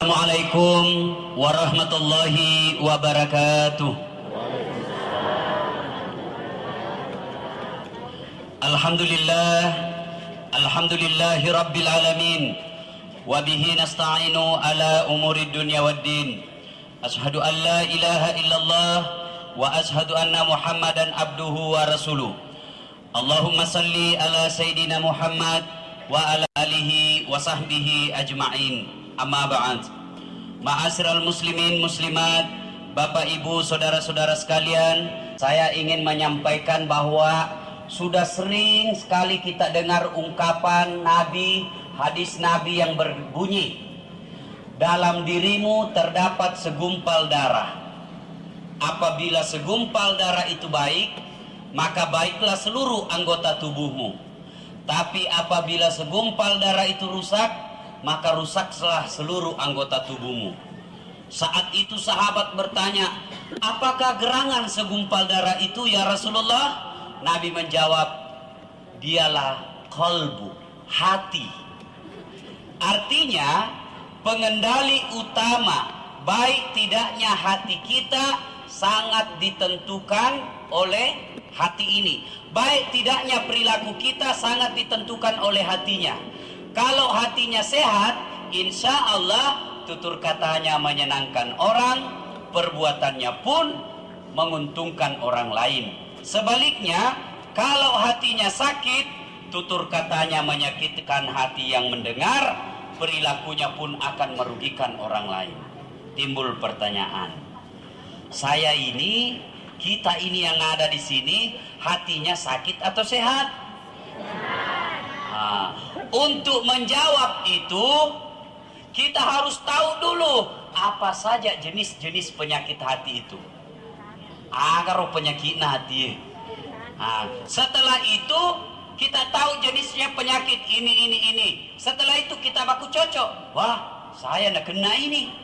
Assalamualaikum warahmatullahi wabarakatuh. Alhamdulillahi rabbil alamin. Wabihi nasta'inu ala umuri dunya waddin. Ashhadu an la ilaha illallah wa ashhadu anna Muhammadan abduhu wa rasuluh. Allahumma salli ala Sayyidina Muhammad wa ala alihi wa sahbihi ajma'in. Amma ba'd. Ma'asyiral muslimin muslimat, Bapak Ibu saudara-saudara sekalian, saya ingin menyampaikan bahwa sudah sering sekali kita dengar ungkapan Nabi, hadis Nabi yang berbunyi, dalam dirimu terdapat segumpal darah. Apabila segumpal darah itu baik, maka baiklah seluruh anggota tubuhmu. Tapi apabila segumpal darah itu rusak, maka rusaklah seluruh anggota tubuhmu. Saat itu sahabat bertanya, apakah gerangan segumpal darah itu ya Rasulullah? Nabi menjawab, dialah qalbu, hati. Artinya pengendali utama baik tidaknya hati kita sangat ditentukan oleh hati ini. Baik tidaknya perilaku kita sangat ditentukan oleh hatinya. Kalau hatinya sehat, insya Allah tutur katanya menyenangkan orang, perbuatannya pun menguntungkan orang lain. Sebaliknya, kalau hatinya sakit, tutur katanya menyakitkan hati yang mendengar, perilakunya pun akan merugikan orang lain. Timbul pertanyaan, kita ini yang ada di sini, hatinya sakit atau sehat? Untuk menjawab itu, kita harus tahu dulu apa saja jenis-jenis penyakit hati itu. Kalau penyakit hati. Setelah itu kita tahu jenisnya penyakit ini. Setelah itu kita baku cocok. Wah, saya nak kena ini.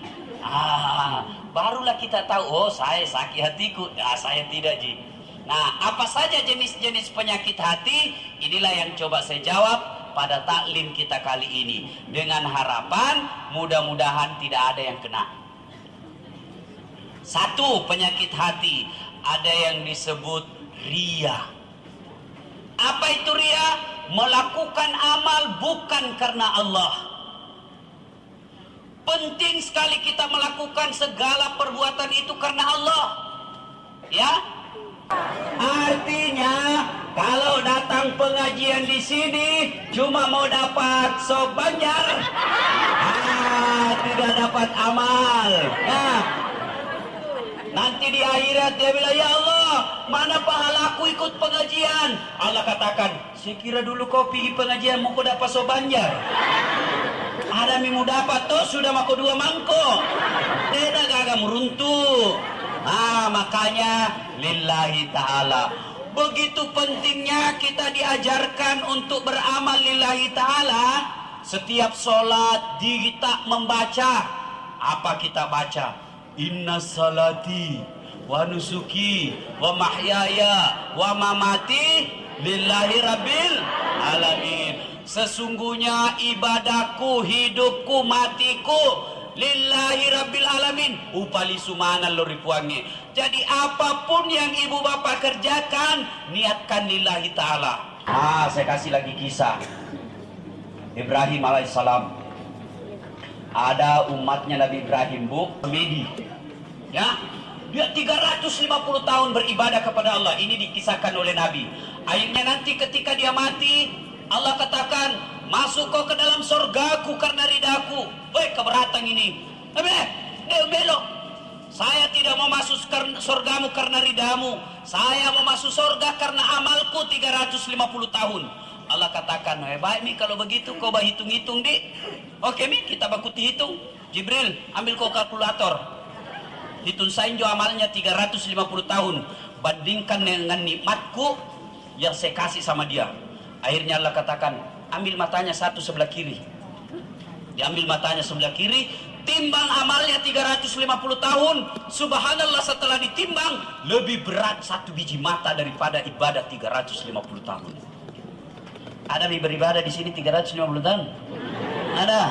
Barulah kita tahu, oh saya sakit hatiku. Saya tidak, Ji. Nah, apa saja jenis-jenis penyakit hati? Inilah yang coba saya jawab pada taklim kita kali ini. Dengan harapan mudah-mudahan tidak ada yang kena. Satu, penyakit hati. Ada yang disebut riya. Apa itu riya? Melakukan amal bukan karena Allah. Penting sekali kita melakukan segala perbuatan itu karena Allah. Ya? Artinya kalau datang pengajian di sini cuma mau dapat sop banjar, tidak dapat amal. Nah, nanti di akhirat dia bilang, ya Allah, mana pahalaku ikut pengajian? Allah katakan, saya kira dulu kau pergi pengajian mau kau dapat sop banjar. Ada minggu dapat toh sudah maku 2 mangkok. Tidak gagam meruntuh. Makanya lillahi ta'ala. Begitu pentingnya kita diajarkan untuk beramal lillahi ta'ala. Setiap sholat kita membaca. Apa kita baca? Inna salati wa nusuki wa mahyaya wa mamati lillahi rabbil alamin. Sesungguhnya ibadahku, hidupku, matiku lillahi rabbil alamin. Upali sumana lori puangi. Jadi apapun yang ibu bapak kerjakan, niatkan lillahi ta'ala. Saya kasih lagi kisah Ibrahim alaihissalam. Ada umatnya Nabi Ibrahim, Bu, Medi. Ya, dia 350 tahun beribadah kepada Allah. Ini dikisahkan oleh Nabi. Akhirnya nanti ketika dia mati, Allah katakan, masuk kau ke dalam surgaku karena ridaku. Woi, keberatan ini. Belok. Saya tidak mau masuk surgamu karena ridamu. Saya mau masuk surga karena amalku 350 tahun. Allah katakan, baik Mi, kalau begitu kau hitung-hitung, Dik. Oke Mi, kita baku hitung. Jibril, ambil kau kalkulator. Hitung sain jo amalnya 350 tahun. Bandingkan dengan nikmatku yang saya kasih sama dia. Akhirnya Allah katakan, ambil matanya satu sebelah kiri. Diambil matanya sebelah kiri, timbang amalnya 350 tahun. Subhanallah, setelah ditimbang lebih berat satu biji mata daripada ibadah 350 tahun. Ada beribadah di sini 350 tahun? Ada.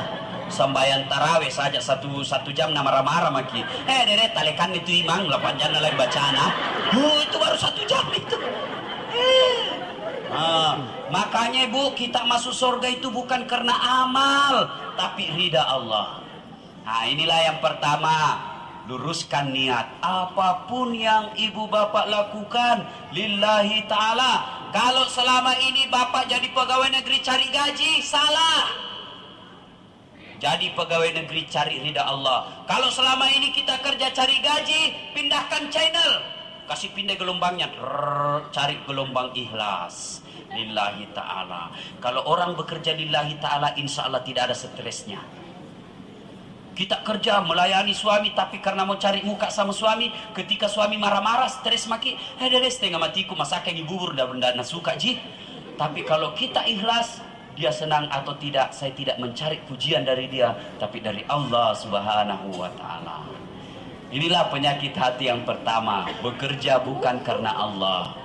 Sembahyang tarawih saja satu jam na marah-marah maki. Dede talekan itu imang 8 jam lagi bacana. Itu baru 1 jam itu. Makanya ibu, kita masuk surga itu bukan karena amal, tapi ridha Allah. Nah, inilah yang pertama, luruskan niat. Apapun yang ibu bapak lakukan lillahi ta'ala. Kalau selama ini bapak jadi pegawai negeri cari gaji, salah. Jadi pegawai negeri cari ridha Allah. Kalau selama ini kita kerja cari gaji, pindahkan channel, kasih pindah gelombangnya, cari gelombang ikhlas lillahi ta'ala. Kalau orang bekerja lillahi ta'ala, insya Allah tidak ada stresnya. Kita kerja melayani suami, tapi karena mau cari muka sama suami, ketika suami marah-marah, stres maki, setengah matiku masak yang bubur dan benda suka ji. Tapi kalau kita ikhlas, dia senang atau tidak, saya tidak mencari pujian dari dia, tapi dari Allah Subhanahu wa ta'ala. Inilah penyakit hati yang pertama, bekerja bukan karena Allah.